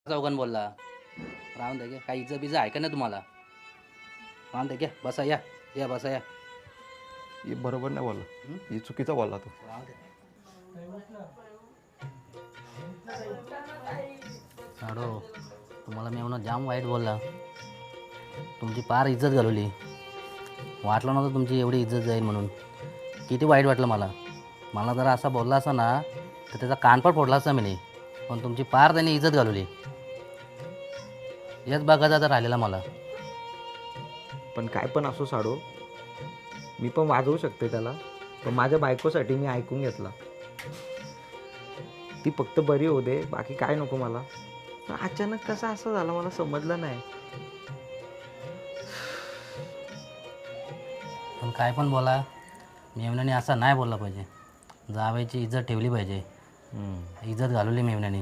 चौघान बोलला राहून दे घ्या काही इज्जत बिजा आहे का नाही तुम्हाला राहून दे घ्या बसा या बसा या हे बरोबर नाही बोलला हे चुकीचा बोलला तो राहून दे साडो तुम्हाला मी म्हणून जाम वाईट बोलला तुमची पार इज्जत घालवली वाटलं नव्हतं तुमची एवढी इज्जत जाईल म्हणून किती वाईट वाटलं मला जरा असा बोलला असता ना तर त्याचा कानपड फोडला असता मी पण तुमची पार त्यांनी इज्जत घालवली याच बघायचा तर राहिलेला मला पण काय पण असो साडो मी पण वाजवू शकते त्याला पण माझ्या बायकोसाठी मी ऐकून घेतला ती फक्त बरी होऊ दे बाकी काय नको मला पण अचानक कसं असं झालं मला समजलं नाही पण काय पण बोला मेवण्याने असा नाही बोलला पाहिजे जावयाची इज्जत ठेवली पाहिजे इज्जत घालवली मेवण्याने